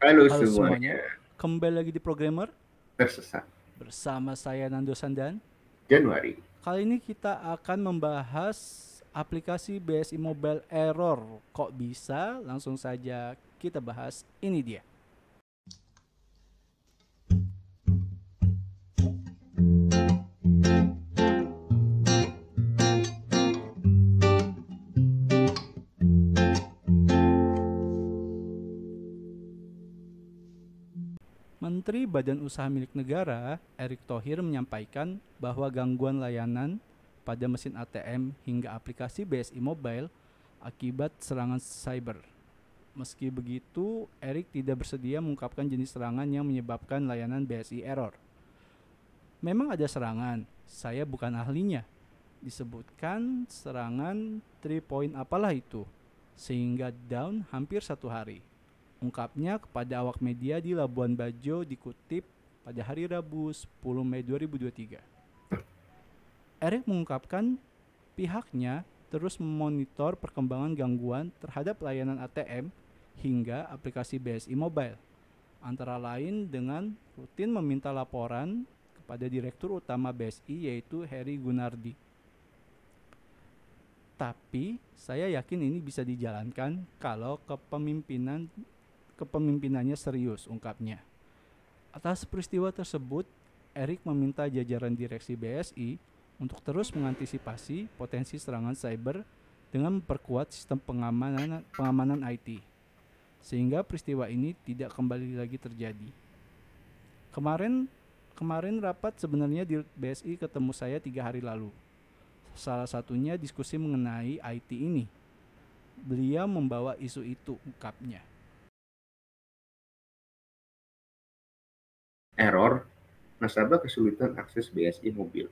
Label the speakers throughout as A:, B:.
A: Halo
B: Halo semuanya,
A: semuanya,
B: kembali lagi di Programmer
A: tersesat
B: bersama saya Nando Sandan.
A: Januari.
B: Kali ini kita akan membahas aplikasi BSI Mobile Error. Kok bisa? Langsung saja kita bahas. Ini dia. Menteri Badan Usaha Milik Negara, Erick Thohir menyampaikan bahwa gangguan layanan pada mesin ATM hingga aplikasi BSI Mobile akibat serangan cyber. Meski begitu, Erick tidak bersedia mengungkapkan jenis serangan yang menyebabkan layanan BSI error. Memang ada serangan, saya bukan ahlinya. Disebutkan serangan 3 point apalah itu, sehingga down hampir 1 hari. Ungkapnya kepada awak media di Labuan Bajo dikutip pada hari Rabu 10 Mei 2023. Erick mengungkapkan pihaknya terus memonitor perkembangan gangguan terhadap layanan ATM hingga aplikasi BSI Mobile, antara lain dengan rutin meminta laporan kepada Direktur Utama BSI yaitu Heri Gunardi. Tapi saya yakin ini bisa dijalankan kalau kepemimpinannya serius, ungkapnya. Atas peristiwa tersebut, Erick meminta jajaran direksi BSI untuk terus mengantisipasi potensi serangan cyber dengan memperkuat sistem pengamanan IT, sehingga peristiwa ini tidak kembali lagi terjadi. Kemarin rapat sebenarnya di BSI ketemu saya 3 hari lalu. Salah satunya diskusi mengenai IT ini. Beliau membawa isu itu, ungkapnya.
A: Error, nasabah kesulitan akses BSI mobil.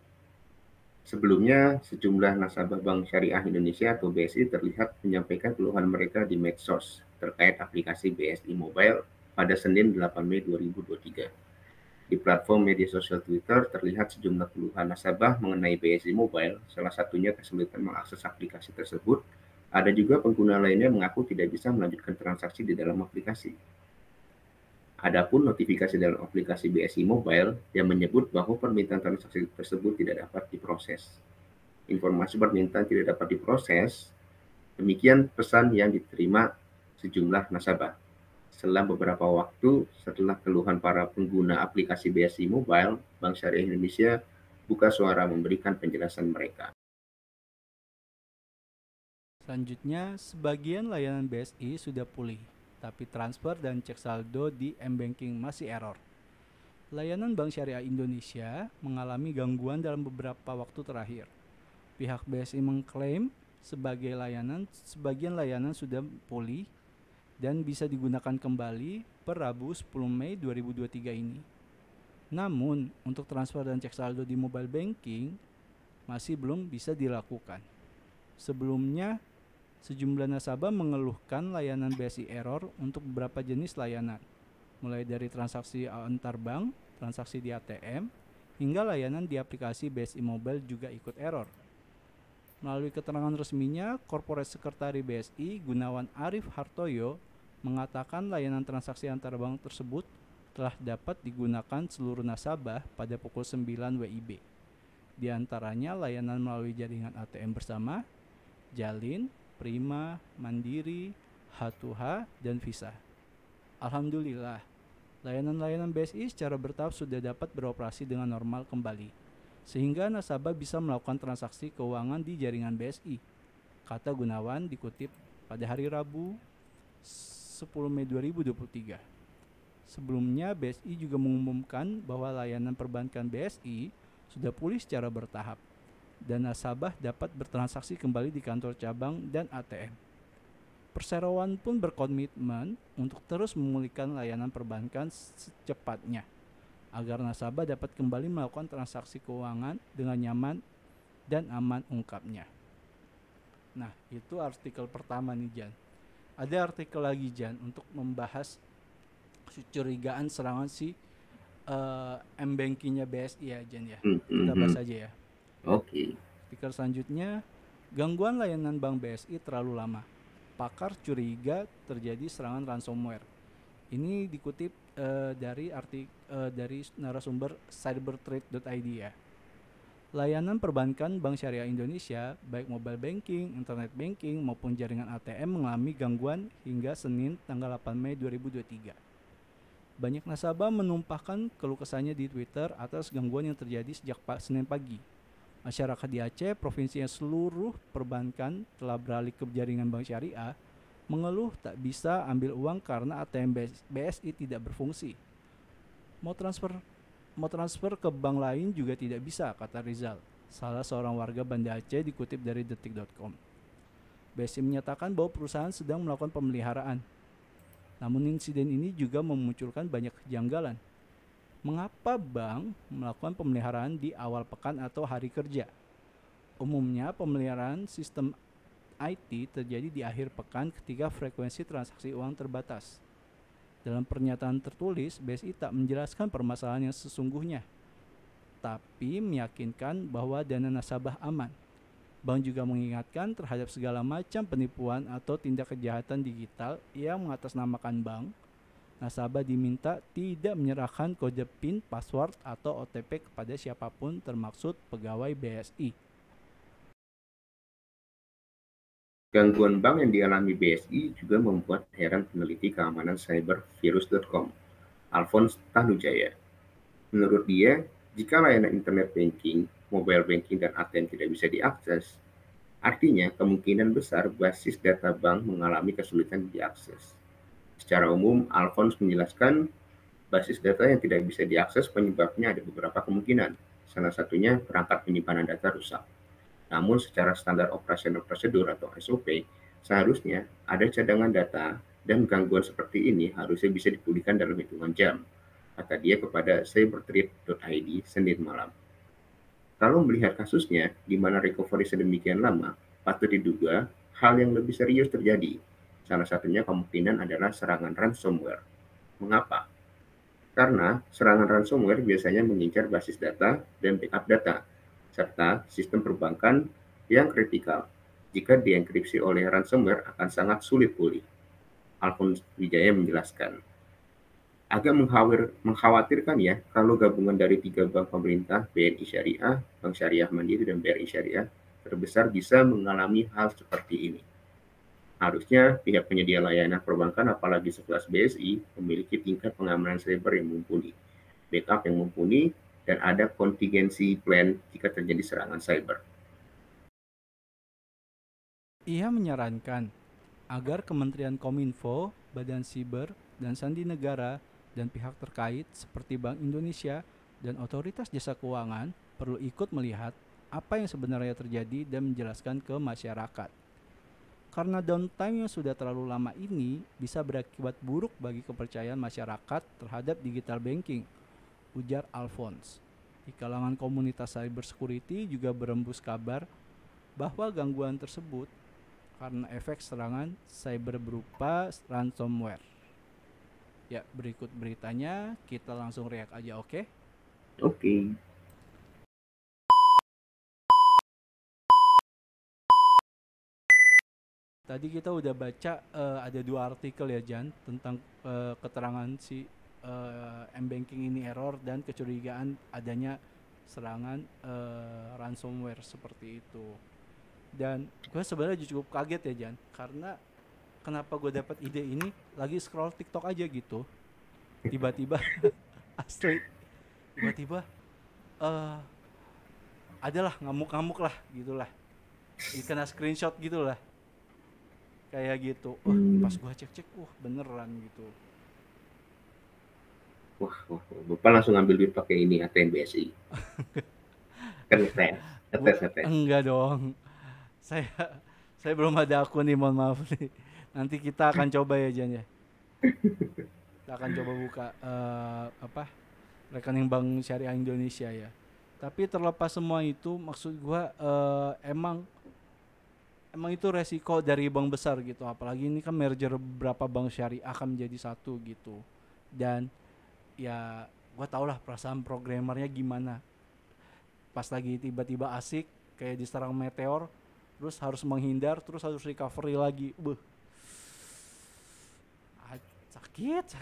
A: Sebelumnya, sejumlah nasabah Bank Syariah Indonesia atau BSI terlihat menyampaikan keluhan mereka di medsos terkait aplikasi BSI Mobile pada Senin 8 Mei 2023. Di platform media sosial Twitter terlihat sejumlah keluhan nasabah mengenai BSI Mobile, salah satunya kesulitan mengakses aplikasi tersebut. Ada juga pengguna lainnya mengaku tidak bisa melanjutkan transaksi di dalam aplikasi. Adapun notifikasi dalam aplikasi BSI Mobile yang menyebut bahwa permintaan transaksi tersebut tidak dapat diproses. Informasi permintaan tidak dapat diproses, demikian pesan yang diterima sejumlah nasabah. Setelah beberapa waktu setelah keluhan para pengguna aplikasi BSI Mobile, Bank Syariah Indonesia buka suara memberikan penjelasan mereka.
B: Selanjutnya, sebagian layanan BSI sudah pulih, tapi transfer dan cek saldo di M-Banking masih error. Layanan Bank Syariah Indonesia mengalami gangguan dalam beberapa waktu terakhir. Pihak BSI mengklaim sebagian layanan sudah pulih dan bisa digunakan kembali per Rabu 10 Mei 2023 ini. Namun, untuk transfer dan cek saldo di mobile banking masih belum bisa dilakukan. Sebelumnya, sejumlah nasabah mengeluhkan layanan BSI error untuk beberapa jenis layanan, mulai dari transaksi antar bank, transaksi di ATM, hingga layanan di aplikasi BSI Mobile juga ikut error. Melalui keterangan resminya, Korporat Sekretari BSI Gunawan Arif Hartoyo mengatakan layanan transaksi antar bank tersebut telah dapat digunakan seluruh nasabah pada pukul 9 WIB. Di antaranya layanan melalui jaringan ATM bersama, Jalin, Prima, Mandiri, H2H, dan Visa. Alhamdulillah, layanan-layanan BSI secara bertahap sudah dapat beroperasi dengan normal kembali, sehingga nasabah bisa melakukan transaksi keuangan di jaringan BSI, kata Gunawan dikutip pada hari Rabu 10 Mei 2023. Sebelumnya, BSI juga mengumumkan bahwa layanan perbankan BSI sudah pulih secara bertahap dan nasabah dapat bertransaksi kembali di kantor cabang dan ATM. Perseroan pun berkomitmen untuk terus memulihkan layanan perbankan secepatnya agar nasabah dapat kembali melakukan transaksi keuangan dengan nyaman dan aman, ungkapnya. Nah, itu artikel pertama nih, Jan. Ada artikel lagi, Jan, untuk membahas kecurigaan serangan si M-Bankingnya BSI ya, Jan ya. Kita bahas aja ya.
A: Oke.
B: Artikel selanjutnya, gangguan layanan Bank BSI terlalu lama. Pakar curiga terjadi serangan ransomware. Ini dikutip dari narasumber cybertrade.id ya. Layanan perbankan Bank Syariah Indonesia, baik mobile banking, internet banking, maupun jaringan ATM mengalami gangguan hingga Senin tanggal 8 Mei 2023. Banyak nasabah menumpahkan keluh kesahnya di Twitter atas gangguan yang terjadi sejak Senin pagi. Masyarakat di Aceh, provinsi yang seluruh perbankan telah beralih ke jaringan Bank Syariah, mengeluh tak bisa ambil uang karena ATM BSI tidak berfungsi. Mau transfer ke bank lain juga tidak bisa, kata Rizal, salah seorang warga Banda Aceh, dikutip dari detik.com. BSI menyatakan bahwa perusahaan sedang melakukan pemeliharaan. Namun insiden ini juga memunculkan banyak kejanggalan. Mengapa bank melakukan pemeliharaan di awal pekan atau hari kerja? Umumnya pemeliharaan sistem IT terjadi di akhir pekan ketika frekuensi transaksi uang terbatas. Dalam pernyataan tertulis, BSI tak menjelaskan permasalahan yang sesungguhnya, tapi meyakinkan bahwa dana nasabah aman. Bank juga mengingatkan terhadap segala macam penipuan atau tindak kejahatan digital yang mengatasnamakan bank. Nasabah diminta tidak menyerahkan kode PIN, password, atau OTP kepada siapapun termaksud pegawai BSI.
A: Gangguan bank yang dialami BSI juga membuat heran peneliti keamanan cyber virus.com, Alphonse Tanujaya. Menurut dia, jika layanan internet banking, mobile banking, dan ATM tidak bisa diakses, artinya kemungkinan besar basis data bank mengalami kesulitan diakses. Secara umum, Alphonse menjelaskan basis data yang tidak bisa diakses penyebabnya ada beberapa kemungkinan. Salah satunya perangkat penyimpanan data rusak. Namun secara standar operasional prosedur atau SOP, seharusnya ada cadangan data dan gangguan seperti ini harusnya bisa dipulihkan dalam hitungan jam, kata dia kepada cybertrade.id Senin malam. Kalau melihat kasusnya, di mana recovery sedemikian lama, patut diduga hal yang lebih serius terjadi. Salah satunya kemungkinan adalah serangan ransomware. Mengapa? Karena serangan ransomware biasanya mengincar basis data dan backup data, serta sistem perbankan yang kritikal. Jika dienkripsi oleh ransomware akan sangat sulit pulih. Alphonse Wijaya menjelaskan. Agak mengkhawatirkan ya kalau gabungan dari 3 bank pemerintah, BNI Syariah, Bank Syariah Mandiri, dan BRI Syariah terbesar bisa mengalami hal seperti ini. Harusnya pihak penyedia layanan perbankan, apalagi sekelas BSI, memiliki tingkat pengamanan cyber yang mumpuni, backup yang mumpuni, dan ada contingency plan jika terjadi serangan cyber.
B: Ia menyarankan agar Kementerian Kominfo, Badan Siber, dan Sandi Negara, dan pihak terkait seperti Bank Indonesia dan Otoritas Jasa Keuangan perlu ikut melihat apa yang sebenarnya terjadi dan menjelaskan ke masyarakat. Karena downtime yang sudah terlalu lama ini bisa berakibat buruk bagi kepercayaan masyarakat terhadap digital banking, ujar Alphonse. Di kalangan komunitas cyber security juga berembus kabar bahwa gangguan tersebut karena efek serangan cyber berupa ransomware. Ya, berikut beritanya, kita langsung react aja, oke?
A: Oke.
B: Tadi kita udah baca ada 2 artikel ya Jan tentang keterangan si M-Banking ini error dan kecurigaan adanya serangan ransomware seperti itu. Dan gue sebenarnya cukup kaget ya Jan, karena kenapa gue dapat ide ini lagi scroll TikTok aja gitu, tiba-tiba asli tiba-tiba adalah ngamuk-ngamuk lah gitulah, dikena screenshot gitulah kayak gitu. Pas gue cek beneran gitu.
A: Wah, Bapak langsung ambil duit pakai ini ATM BSI. Kan ngetes.
B: Enggak dong. Saya belum ada akun nih, mohon maaf nih. Nanti kita akan coba ya Jan ya. Kita akan coba buka rekening Bank Syariah Indonesia ya. Tapi terlepas semua itu, maksud gua emang itu resiko dari bank besar gitu. Apalagi ini kan merger beberapa bank syariah akan menjadi satu gitu. Dan ya gua tau lah perasaan programmernya gimana. Pas lagi tiba-tiba asik kayak diserang meteor, terus harus menghindar, terus harus recovery lagi. Sakit.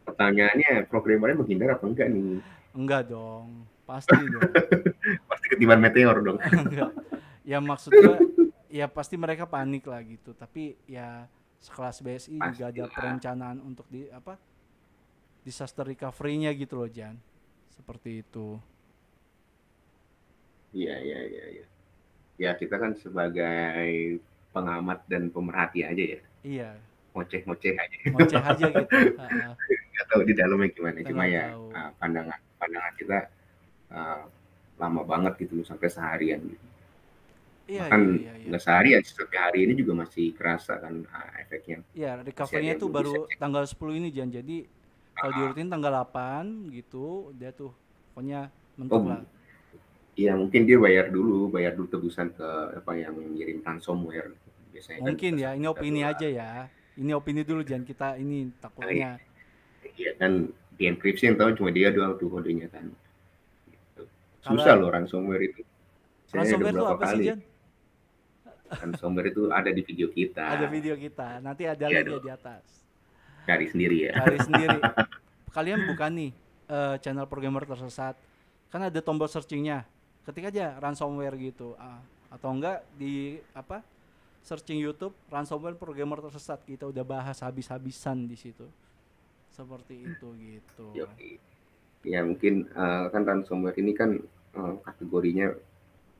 A: Pertanyaannya, programmernya menghindar apa enggak nih?
B: Enggak dong, pasti dong.
A: Pasti ketiban meteor dong.
B: Enggak. Ya maksud gua ya pasti mereka panik lah gitu. Tapi ya sekelas BSI juga ada
A: Pastilah.
B: perencanaan untuk di apa disaster recovery-nya gitu loh Jan. Seperti itu.
A: Iya, iya, iya, iya. Ya, kita kan sebagai pengamat dan pemerhati aja ya.
B: Iya,
A: Ngoceh-ngoceh aja.
B: ngoceh aja gitu. Heeh.
A: Nggak tahu di dalamnya gimana.
B: Kita
A: Cuma
B: nggak
A: ya
B: tahu.
A: pandangan pandangan kita uh, lama banget gitu loh, sampai seharian gitu.
B: Iya,
A: Bahkan
B: iya, iya, iya.
A: nggak seharian, sampai hari ini juga masih kerasa kan efeknya.
B: Iya,
A: Masih ada
B: recovery-nya
A: yang
B: tuh
A: belum bisa
B: baru
A: cek.
B: tanggal 10 ini Jan. Jadi kalau diurutin tanggal 8 gitu, dia tuh pokoknya mentok
A: Oh,
B: lah.
A: iya, mungkin dia bayar dulu tebusan ke apa yang ngirim ransomware. Biasanya kan
B: Mungkin
A: pas
B: ya, ini
A: kita
B: opini
A: dolar.
B: aja ya. Ini opini dulu Jan, kita ini
A: Nah,
B: takutnya.
A: iya kan, di enkripsi yang tahu cuma dia doang tuh kodenya kan. Susah
B: Kalau
A: loh ransomware itu. Saya udah
B: ransomware tuh
A: berapa
B: apa sih
A: kali
B: Jan?
A: ransomware itu ada di video
B: Ada
A: kita.
B: video kita, nanti ada
A: Iya
B: linknya
A: dong,
B: di atas.
A: cari sendiri ya.
B: Cari sendiri. Kalian buka nih channel programmer tersesat. Kan ada tombol searchingnya. Ketik aja ransomware gitu. Atau enggak di apa? Searching YouTube ransomware programmer tersesat, kita udah bahas habis-habisan di situ. Seperti itu gitu.
A: Ya, ya mungkin kan ransomware ini kan kategorinya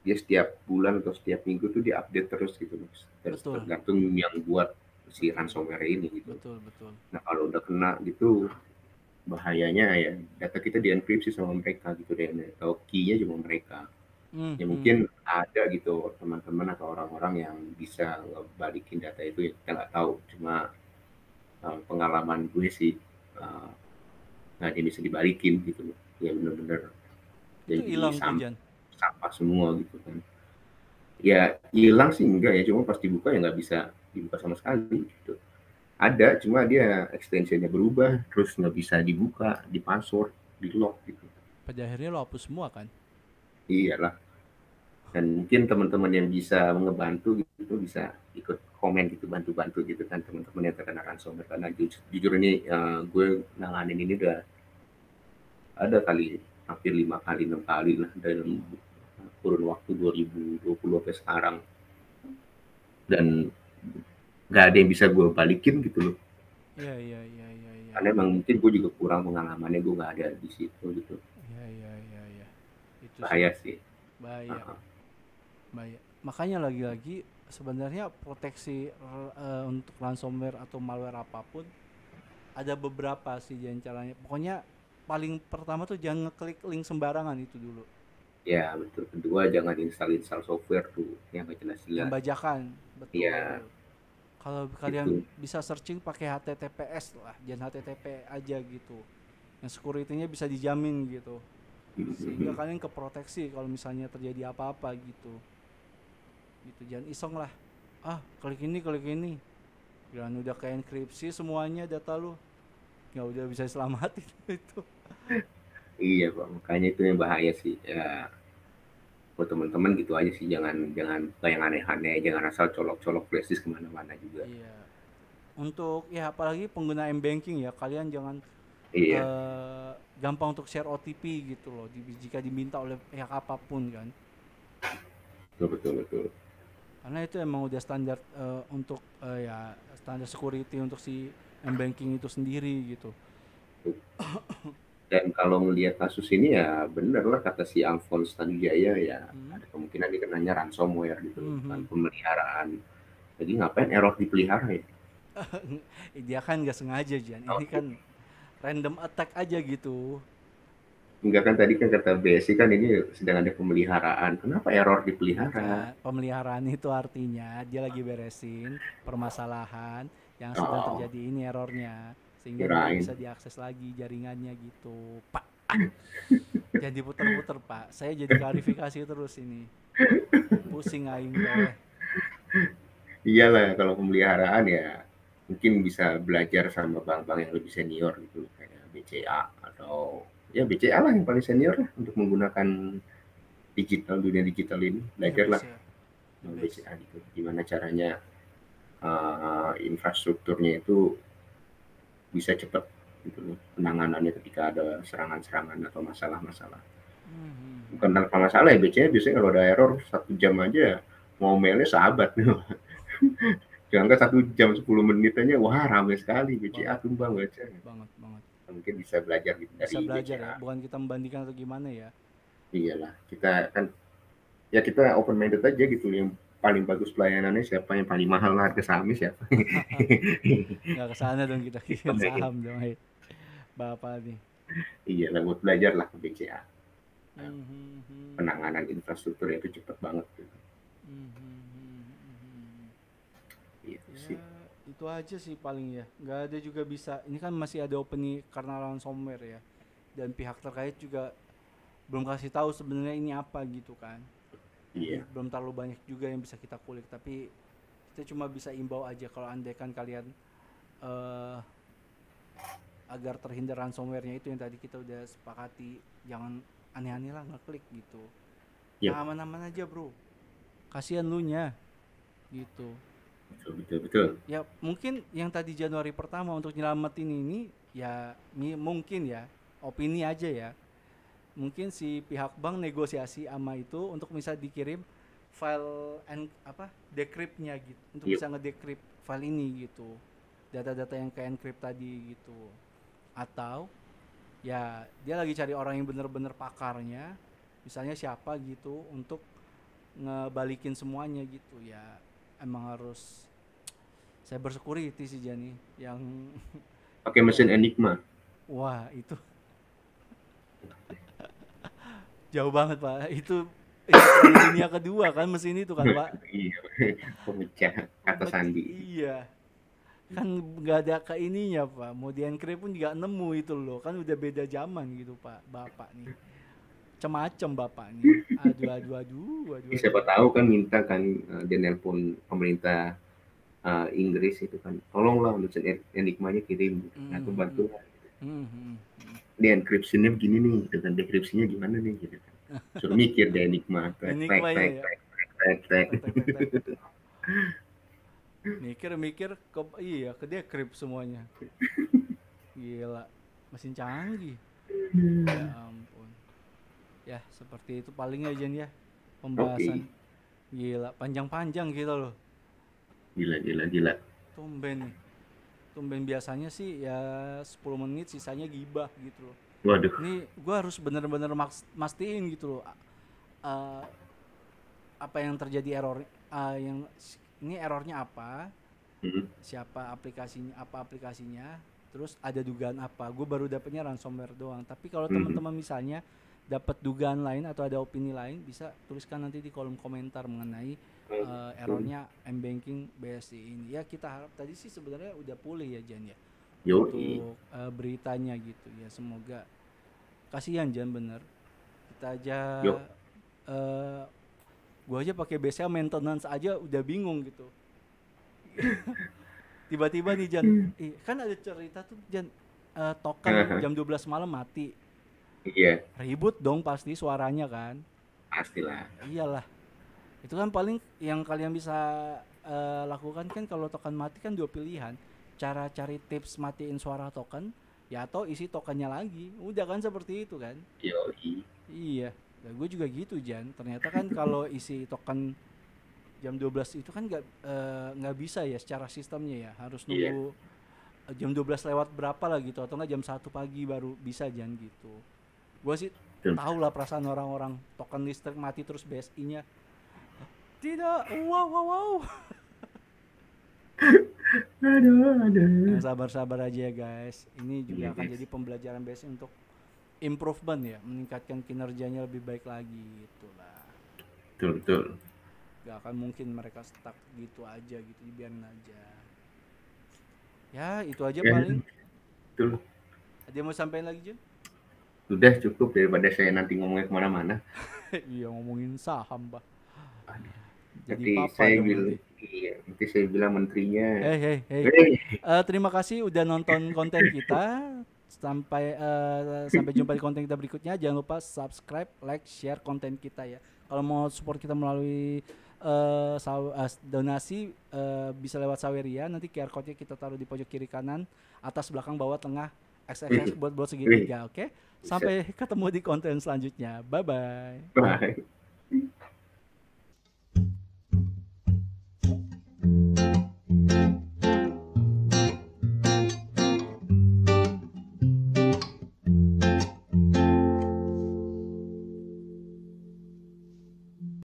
A: dia setiap bulan atau setiap minggu tuh diupdate terus gitu, Mas.
B: Betul,
A: Tergantung yang buat si
B: betul,
A: ransomware ini gitu.
B: betul, betul.
A: Nah, kalau udah kena gitu, bahayanya ya data kita dienkripsi sama mereka gitu deh, atau key-nya cuma mereka. Ya
B: Hmm.
A: mungkin ada gitu teman-teman atau orang-orang yang bisa ngebalikin data itu, ya kita nggak tahu. Cuma pengalaman gue sih uh, nggak ada yang bisa dibalikin gitu loh. Ya bener-bener
B: Itu
A: jadi
B: hilang tuh Jan.
A: sampah semua gitu kan. Ya hilang sih enggak ya, cuma pas dibuka ya nggak bisa dibuka sama sekali gitu. Ada, cuma dia extensionnya berubah, terus nggak bisa dibuka, di password, di lock gitu.
B: Pada akhirnya lo hapus semua kan.
A: Iyalah. Dan mungkin teman-teman yang bisa ngebantu gitu bisa ikut komen gitu, bantu-bantu gitu kan, teman-teman yang terkena ransomware. Karena jujur ini gue nanganin ini udah ada kali hampir 5 kali 6 kali lah dalam kurun waktu 2020 sampai sekarang, dan nggak ada yang bisa gue balikin gitu loh,
B: Iya, iya, iya, iya, iya,
A: karena
B: iya.
A: emang mungkin gue juga kurang pengalamannya, gue nggak ada di situ gitu.
B: Iya, iya, iya, iya. Itu sih
A: Bahaya sih.
B: bahaya,
A: Uh-uh.
B: bahaya. Makanya lagi-lagi sebenarnya proteksi untuk ransomware atau malware apapun ada beberapa sih jangan caranya. Pokoknya paling pertama tuh jangan ngeklik link sembarangan itu dulu.
A: Ya betul, kedua jangan install software tuh yang nggak
B: Yang
A: jelas-jelas.
B: bajakan,
A: Ya
B: betul. Kalau kalian
A: itu.
B: bisa searching pakai HTTPS lah, jangan HTTP aja gitu. Yang security-nya bisa dijamin gitu. Sehingga kalian keproteksi kalau misalnya terjadi apa-apa gitu. Gitu jangan iseng lah. Klik ini, klik ini. Jangan udah kayak enkripsi semuanya data lu. Nggak udah bisa selamatin itu.
A: Iya Pak, makanya itu yang bahaya sih ya. Buat teman-teman gitu aja sih, jangan jangan kayak yang aneh-aneh, jangan asal colok-colok flashdisk kemana-mana juga.
B: Iya. Untuk ya apalagi pengguna m-banking ya, kalian jangan
A: Iya,
B: eh, gampang untuk share OTP gitu loh jika diminta oleh pihak apapun kan.
A: betul, betul, betul.
B: Karena itu emang udah standar untuk ya standar security untuk si m-banking itu sendiri gitu.
A: Dan kalau melihat kasus ini ya bener lah kata si Alphonse Tanujaya, ya
B: Hmm.
A: ada kemungkinan dikenanya ransomware gitu loh, bukan
B: Mhm.
A: pemeliharaan. Jadi ngapain error dipelihara ya?
B: Dia kan nggak sengaja Jan. Ini
A: Oh,
B: kan random attack aja gitu.
A: enggak kan, tadi kan kata BSI kan ini sedang ada pemeliharaan. Kenapa error dipelihara?
B: Bukan, pemeliharaan itu artinya dia lagi beresin permasalahan yang sedang
A: Oh,
B: terjadi ini errornya sehingga tidak
A: kirain.
B: bisa diakses lagi jaringannya gitu. Pak, jangan diputer-puter, Pak. Saya jadi klarifikasi terus ini. Pusing aing teh.
A: Iyalah, kalau pemeliharaan ya mungkin bisa belajar sama bank-bank yang lebih senior gitu, kayak BCA atau ya BCA lah yang paling senior lah untuk menggunakan dunia digital ini.
B: Iya,
A: Belajarlah
B: bisa. The
A: sama
B: best.
A: BCA gitu, gimana caranya infrastrukturnya itu bisa cepat. gitu, penanganannya ketika ada serangan-serangan atau masalah-masalah.
B: Mhm.
A: Bukan tanpa masalah ya, biasanya kalau ada error 1 jam aja ngomelnya sahabat. Jangan 1 jam 10 menit aja, wah rame sekali BCA
B: Banget
A: tumbang
B: banget
A: baca.
B: banget banget.
A: Mungkin bisa belajar gitu
B: Bisa
A: dari
B: belajar ya,
A: BCA.
B: bukan kita membandingkan atau gimana ya.
A: Iyalah, kita kan ya kita open minded aja gitu, yang paling bagus pelayanannya siapa, yang paling mahal harga sahamnya siapa.
B: Nggak ke sana dong kita
A: Gitu,
B: kirim
A: Meg.
B: saham dong, hei. Bapak nih.
A: Iyalah, buat belajar lah ke BCA.
B: Mhm.
A: Penanganan infrastruktur itu cepet banget gitu.
B: Mhm.
A: Iya
B: Ya,
A: sih.
B: itu aja sih paling ya. Nggak ada juga bisa. Ini kan masih ada opening karena ransomware ya. Dan pihak terkait juga belum kasih tahu sebenarnya ini apa gitu kan. Jadi
A: Iya.
B: belum terlalu banyak juga yang bisa kita kulik. Tapi kita cuma bisa imbau aja kalau andaikan kalian eh agar terhindar ransomware-nya itu yang tadi kita udah sepakati, jangan aneh-aneh lah ngeklik gitu. Yang
A: Yap.
B: aman-aman aja bro, kasihan lu nya gitu.
A: Betul, betul, betul.
B: Ya mungkin yang tadi Januari pertama untuk nyelamatin ini ya mungkin ya opini aja ya, mungkin si pihak bank negosiasi sama itu untuk bisa dikirim file decryptnya gitu, untuk
A: Yuk.
B: bisa ngedecrypt file ini gitu, data-data yang ke encrypt tadi gitu. Atau ya dia lagi cari orang yang bener-bener pakarnya, misalnya siapa gitu, untuk ngebalikin semuanya gitu ya. Emang harus cyber security sih Jani yang
A: Pakai
B: yang
A: mesin Enigma.
B: wah itu jauh banget pak, itu perang dunia kedua kan mesin itu kan pak.
A: Iya, pemecah kata sandi.
B: Iya kan, nggak ada ke ininya pak, mau di encrypt pun nggak nemu itu loh, kan udah beda zaman gitu pak bapak nih, macem-macem bapak nih. Aduh aduh aduh aduh aduh
A: Siapa
B: aduh.
A: tahu kan minta kan, dia nelpon pemerintah Inggris itu kan, tolonglah mesin Enigmanya kirim, aku bantu.
B: Mhm. Mhm.
A: Dia enkripsinya begini nih, dengan dekripsinya gimana nih gitu kan. Suruh mikir dia Enigma, trek trek
B: Enigmanya
A: trek
B: ya,
A: trek trek trek.
B: tek tek tek tek, mikir-mikir ke iya ke decrypt semuanya. Gila, mesin canggih. Ya ampun. Ya, seperti itu paling aja nih ya pembahasan.
A: Oke,
B: Gila, panjang-panjang gitu loh.
A: gila gila gila.
B: Tumben nih. Tumben biasanya sih ya 10 menit sisanya gibah gitu loh.
A: Waduh.
B: Ini gua harus bener-bener mastiin gitu loh. eh, Apa yang terjadi error, yang ini errornya apa,
A: Hmm.
B: siapa aplikasinya, apa aplikasinya, terus ada dugaan apa. Gue baru dapetnya ransomware doang, tapi kalau
A: Hmm.
B: teman-teman misalnya dapat dugaan lain atau ada opini lain, bisa tuliskan nanti di kolom komentar mengenai
A: Hmm.
B: errornya mBanking BSI ini. Ya kita harap tadi sih sebenarnya udah pulih ya Jan ya
A: Yoi.
B: untuk beritanya gitu ya, semoga. Kasihan Jan bener, kita aja
A: Yuk.
B: uh, gue aja pakai BCA maintenance aja udah bingung gitu. Tiba-tiba nih Jan, kan ada cerita tuh Jan, token
A: Haha.
B: jam 12 malam mati.
A: Iya,
B: Ribut dong pasti suaranya kan.
A: pastilah.
B: Iyalah. Itu kan paling yang kalian bisa lakukan kan kalau token mati kan dua pilihan. Cara cari tips matiin suara token ya, atau isi tokennya lagi. Udah kan seperti itu kan.
A: Yoi.
B: Iya. Ya, gue juga gitu Jan. Ternyata kan kalau isi token jam 12 itu kan nggak bisa ya secara sistemnya ya. Harus
A: Iya.
B: nunggu jam 12 lewat berapa lah gitu, atau enggak jam 1 pagi baru bisa Jan gitu. Gue sih
A: Betul.
B: tahu lah perasaan orang-orang token listrik mati terus BSI-nya tidak. Wow wow wow.
A: Aduh,
B: Yang
A: aduh.
B: sabar-sabar aja ya guys. Ini
A: Iya
B: juga akan
A: guys.
B: jadi pembelajaran BSI untuk improvement ya, meningkatkan kinerjanya lebih baik lagi gitulah.
A: Betul, betul.
B: Gak akan mungkin mereka stuck gitu aja gitu, dibiarin aja. Ya itu aja
A: Ya,
B: paling.
A: betul.
B: Ada yang mau sampaikan lagi Jun?
A: Sudah cukup daripada saya nanti ngomongnya kemana-mana.
B: Iya ngomongin saham bah. Jadi
A: Nanti
B: papa
A: saya
B: dong
A: bilang,
B: nanti.
A: iya, nanti saya bilang menterinya,
B: Hey hey hey.
A: "Hei,
B: Terima kasih udah nonton konten kita. Sampai jumpa di konten kita berikutnya. Jangan lupa subscribe, like, share konten kita ya. Kalau mau support kita melalui donasi, bisa lewat Saweria. Nanti QR code-nya kita taruh di pojok kiri kanan, atas, belakang, bawah, tengah, XXX buat
A: Wih,
B: segitiga, oke?
A: buset.
B: Sampai ketemu di konten selanjutnya. Bye bye.
A: Bye.